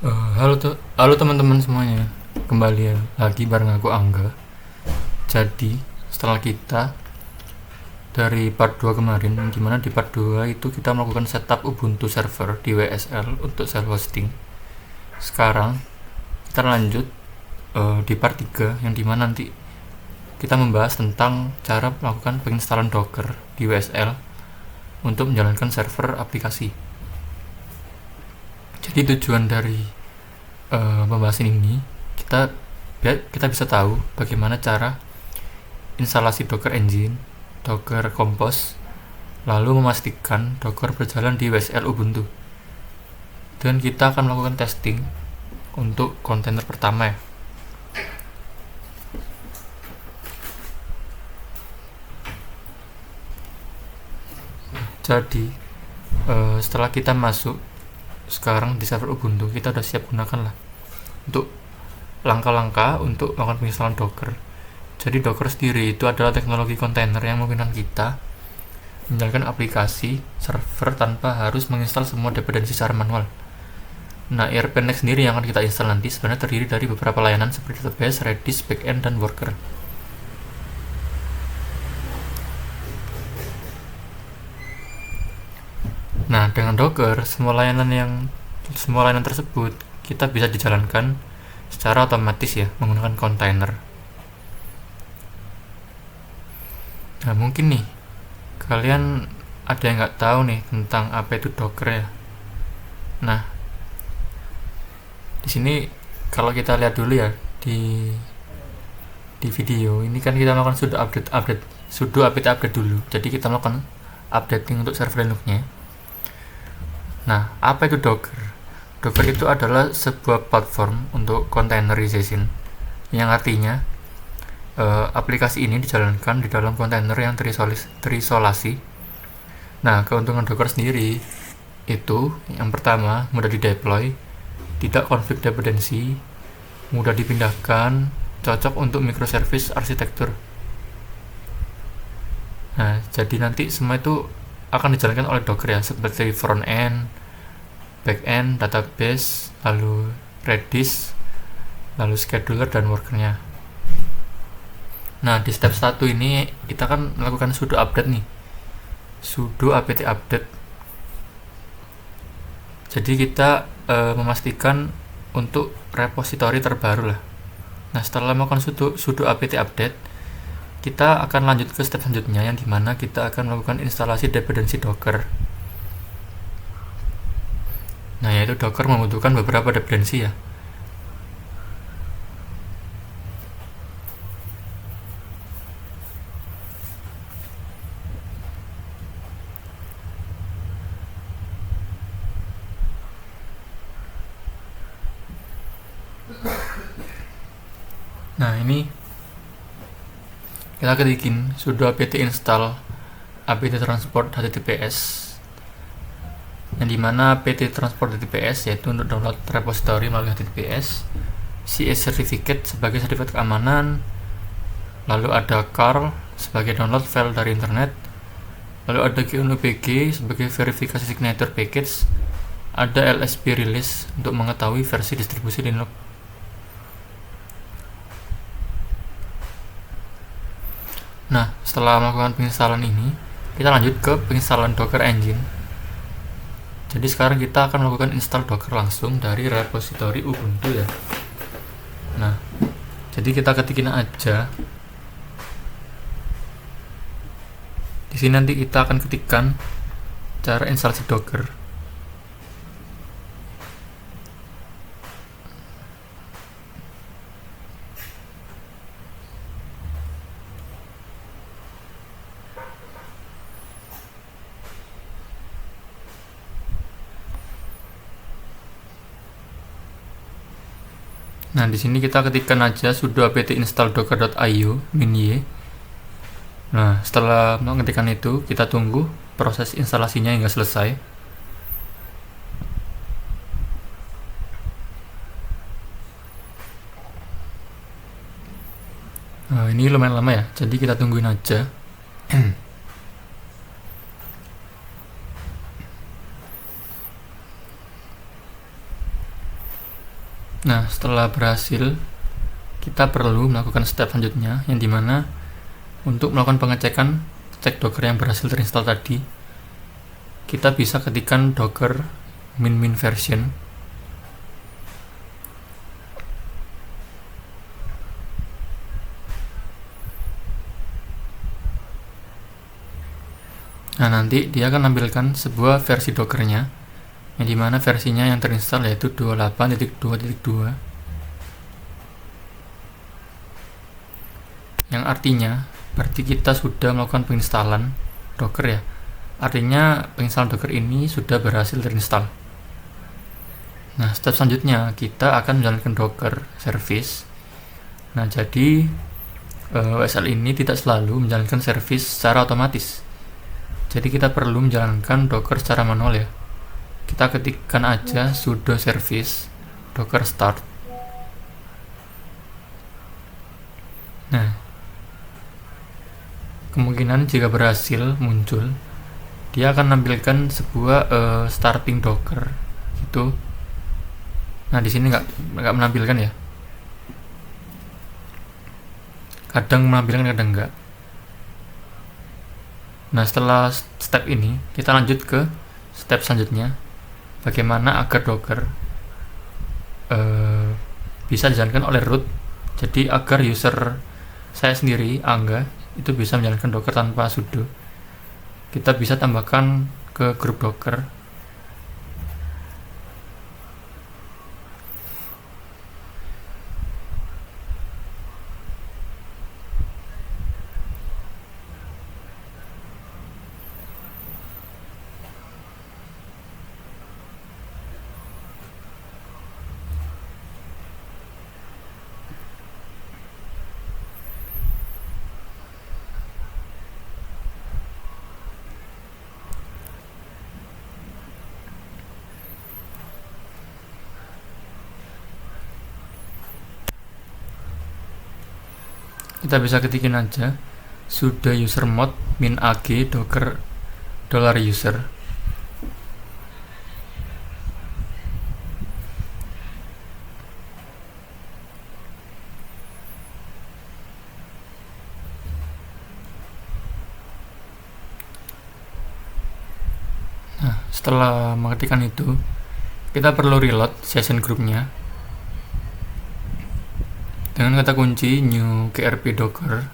Halo teman-teman semuanya, kembali lagi bareng aku Angga. Jadi setelah kita dari part 2 kemarin, dimana di part 2 itu kita melakukan setup Ubuntu server di WSL untuk self hosting. Sekarang kita lanjut di part 3, yang dimana nanti kita membahas tentang cara melakukan penginstalan Docker di WSL untuk menjalankan server aplikasi. Jadi tujuan dari pembahasan ini kita bisa tahu bagaimana cara instalasi Docker Engine, Docker Compose, lalu memastikan Docker berjalan di WSL Ubuntu. Dan kita akan melakukan testing untuk kontainer pertama ya. Jadi setelah kita masuk sekarang di server Ubuntu, kita udah siap gunakan lah untuk langkah-langkah untuk melakukan penginstalan Docker. Jadi Docker sendiri itu adalah teknologi kontainer yang memungkinkan kita menjalankan aplikasi server tanpa harus menginstal semua dependensi secara manual. Nah, ERP-NET sendiri yang akan kita install nanti sebenarnya terdiri dari beberapa layanan seperti database, Redis, backend, dan worker. Nah, dengan Docker, semua layanan tersebut kita bisa dijalankan secara otomatis ya, menggunakan kontainer. Nah, mungkin nih kalian ada yang nggak tahu nih tentang apa itu Docker ya. Nah, di sini kalau kita lihat dulu ya di video ini kan kita melakukan sudo apt update dulu. Jadi kita melakukan updating untuk server Linux-nya. Nah, apa itu Docker? Docker itu adalah sebuah platform untuk containerization, yang artinya aplikasi ini dijalankan di dalam kontainer yang terisolasi. Nah, keuntungan Docker sendiri itu yang pertama, mudah dideploy, tidak konflik dependensi, mudah dipindahkan, cocok untuk microservice arsitektur. Nah, jadi nanti semua itu akan dijalankan oleh Docker ya, seperti front end, back end, database, lalu Redis, lalu scheduler dan workernya. Nah, di step 1 ini kita kan melakukan sudo update nih, sudo apt update. Jadi kita memastikan untuk repository terbaru lah. Nah, setelah melakukan sudo apt update, kita akan lanjut ke step selanjutnya, yang dimana kita akan melakukan instalasi dependensi Docker. Nah, yaitu Docker membutuhkan beberapa dependensi ya. Nah, ini kita ketikin sudo apt install apt transport https, yang dimana apt transport https yaitu untuk download repository melalui https, CS certificate sebagai sertifikat keamanan, lalu ada curl sebagai download file dari internet, lalu ada GNU-PG sebagai verifikasi signature package, ada LSB release untuk mengetahui versi distribusi Linux. Nah, setelah melakukan penginstalan ini, kita lanjut ke penginstalan Docker Engine. Jadi sekarang kita akan melakukan install Docker langsung dari repository Ubuntu ya. Nah, jadi kita ketikin aja. Di sini nanti kita akan ketikkan cara instalasi Docker. Nah, di sini kita ketikkan aja sudo apt install docker.io -y. Nah, setelah mengetikkan itu, kita tunggu proses instalasinya hingga selesai. Nah, ini lumayan lama ya, jadi kita tungguin aja. Nah, setelah berhasil, kita perlu melakukan step selanjutnya, yang dimana untuk melakukan pengecekan cek docker yang berhasil terinstall tadi, kita bisa ketikkan docker min version. Nah, nanti dia akan menampilkan sebuah versi dockernya, yang dimana versinya yang terinstall yaitu 28.2.2, yang artinya berarti kita sudah melakukan penginstalan docker ya. Artinya penginstalan docker ini sudah berhasil terinstall. Nah, step selanjutnya kita akan menjalankan docker service. Nah, jadi WSL ini tidak selalu menjalankan service secara otomatis. Jadi kita perlu menjalankan docker secara manual ya. Kita ketikkan aja sudo service docker start. Nah, kemungkinan jika berhasil muncul, dia akan menampilkan sebuah starting docker gitu. Nah, di sini nggak menampilkan ya. Kadang menampilkan, kadang enggak. Nah, setelah step ini, kita lanjut ke step selanjutnya. Bagaimana agar docker bisa dijalankan oleh root. Jadi agar user saya sendiri, Angga, itu bisa menjalankan docker tanpa sudo, kita bisa tambahkan ke grup docker. Kita bisa ketikin aja sudo usermod -ag docker $user. Nah, setelah mengetikkan itu, kita perlu reload session grupnya dengan kata kunci new grp docker.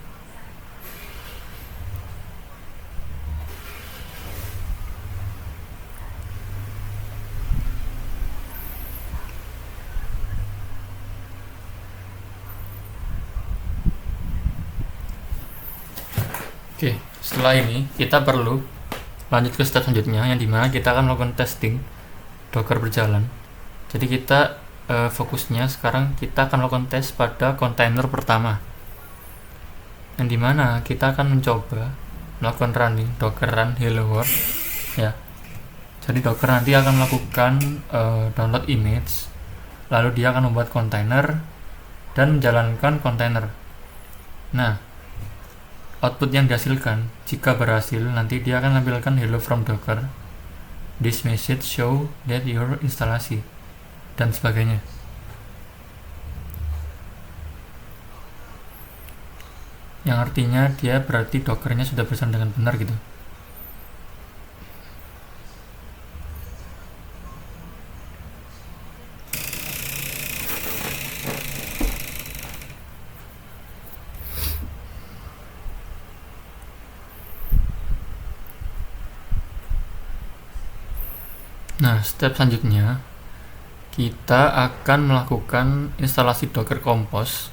Oke, setelah ini kita perlu lanjut ke step selanjutnya, yang dimana kita akan melakukan testing docker berjalan. Jadi kita fokusnya sekarang kita akan melakukan tes pada kontainer pertama, yang dimana kita akan mencoba melakukan running docker run hello world ya. Jadi docker nanti akan melakukan download image, lalu dia akan membuat kontainer dan menjalankan kontainer. Nah, output yang dihasilkan jika berhasil, nanti dia akan menampilkan hello from docker, this message show that your instalasi, dan sebagainya. Yang artinya dia berarti dockernya sudah berjalan dengan benar gitu. Nah, step selanjutnya kita akan melakukan instalasi Docker Compose.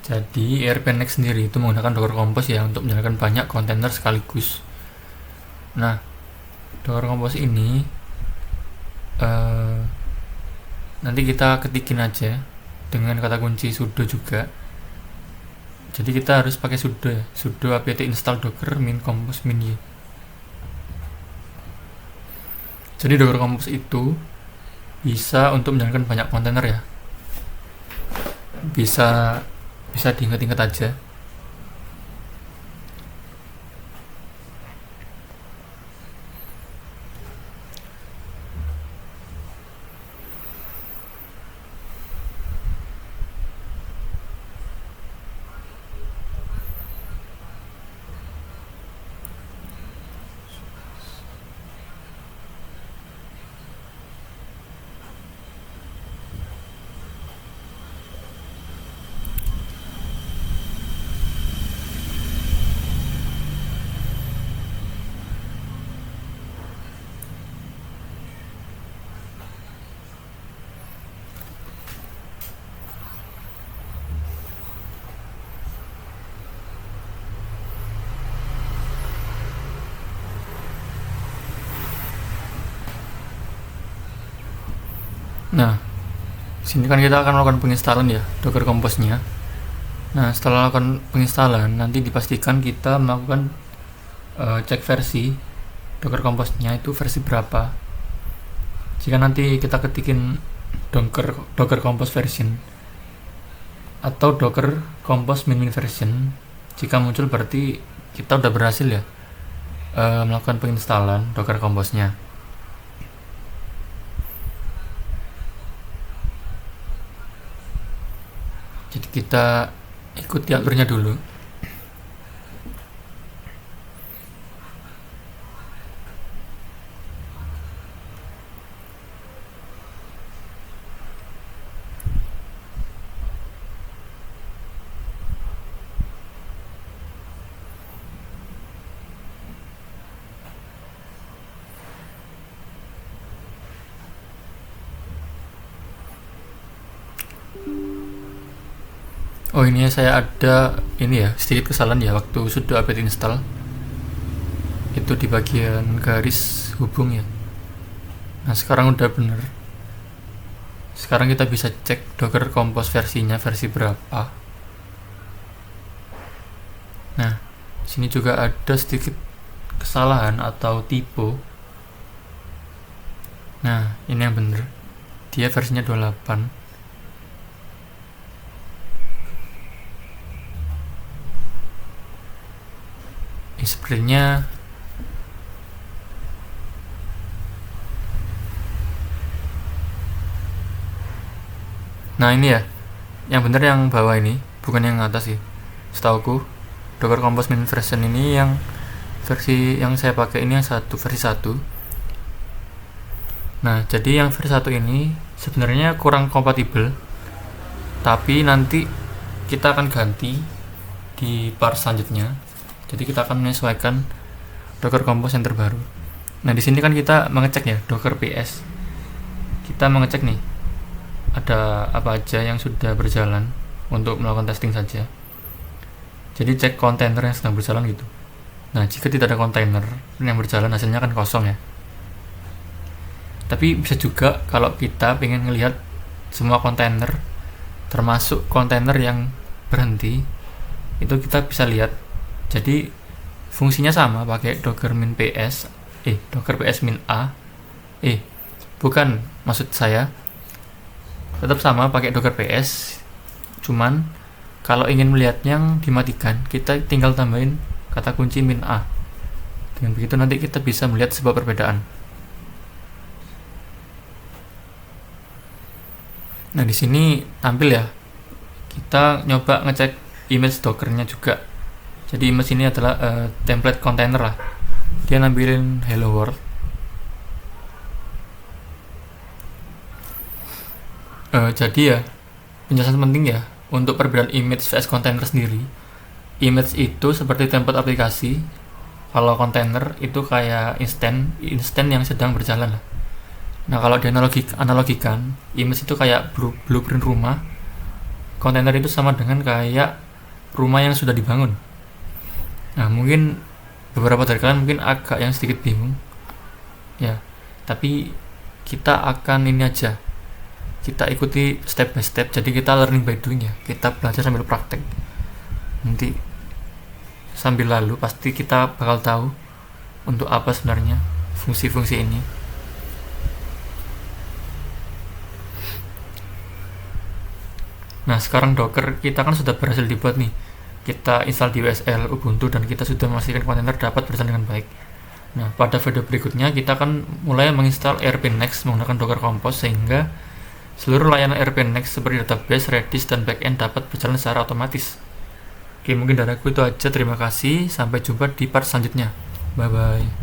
Jadi ERP-NEXT sendiri itu menggunakan Docker Compose ya untuk menjalankan banyak kontainer sekaligus. Nah, Docker Compose ini nanti kita ketikin aja dengan kata kunci sudo juga. Jadi kita harus pakai sudo ya, sudo apt install docker min compose min y. Jadi Docker Compose itu bisa untuk menjalankan banyak kontainer ya. Bisa diingat-ingat aja. Nah, sini kan kita akan melakukan penginstalan ya Docker Compose-nya. Nah, setelah melakukan penginstalan, nanti dipastikan kita melakukan cek versi Docker Compose-nya itu versi berapa. Jika nanti kita ketikin Docker Compose version atau Docker Compose min version, jika muncul berarti kita udah berhasil ya melakukan penginstalan Docker Compose-nya. Jadi kita ikuti alurnya dulu. Oh, ini ya, saya ada ini ya sedikit kesalahan ya waktu sudo apt install itu di bagian garis hubung ya. Nah, sekarang udah bener. Sekarang kita bisa cek Docker Compose versinya versi berapa. Nah, sini juga ada sedikit kesalahan atau typo. Nah, ini yang bener, dia versinya 28. Sebenarnya nah ini ya yang bener yang bawah ini, bukan yang atas sih setauku. Docker Compose min version ini yang versi yang saya pakai ini yang versi 1. Nah, jadi yang versi 1 ini sebenarnya kurang kompatibel, tapi nanti kita akan ganti di part selanjutnya. Jadi kita akan menyesuaikan Docker Compose yang terbaru. Nah, di sini kan kita mengecek ya Docker PS. Kita mengecek nih ada apa aja yang sudah berjalan untuk melakukan testing saja. Jadi cek kontainer yang sedang berjalan gitu. Nah, jika tidak ada kontainer yang berjalan, hasilnya kan kosong ya. Tapi bisa juga kalau kita pengen ngelihat semua kontainer termasuk kontainer yang berhenti, itu kita bisa lihat. Jadi fungsinya sama, pakai docker min ps docker ps min a bukan, maksud saya tetap sama pakai docker ps, cuman kalau ingin melihat yang dimatikan kita tinggal tambahin kata kunci min a. Dengan begitu nanti kita bisa melihat sebuah perbedaan. Nah, di sini tampil ya, kita nyoba ngecek image dockernya juga. Jadi image ini adalah template container lah, dia nampilin hello world. Jadi ya penjelasan penting ya untuk perbedaan image vs container sendiri. Image itu seperti template aplikasi, kalau container itu kayak instant yang sedang berjalan lah. Nah, kalau dianalogikan, image itu kayak blueprint rumah, container itu sama dengan kayak rumah yang sudah dibangun. Nah, mungkin beberapa dari kalian mungkin agak yang sedikit bingung ya, tapi kita akan ini aja, kita ikuti step by step. Jadi kita learning by doing ya, kita belajar sambil praktek. Nanti sambil lalu pasti kita bakal tahu untuk apa sebenarnya fungsi-fungsi ini. Nah, sekarang Docker kita kan sudah berhasil dibuat nih. Kita install di WSL Ubuntu dan kita sudah memastikan kontainer dapat berjalan dengan baik. Nah, pada video berikutnya kita akan mulai menginstal RPNext menggunakan Docker Compose sehingga seluruh layanan RPNext seperti database, Redis, dan backend dapat berjalan secara otomatis. Oke, mungkin dari aku itu aja. Terima kasih. Sampai jumpa di part selanjutnya. Bye-bye.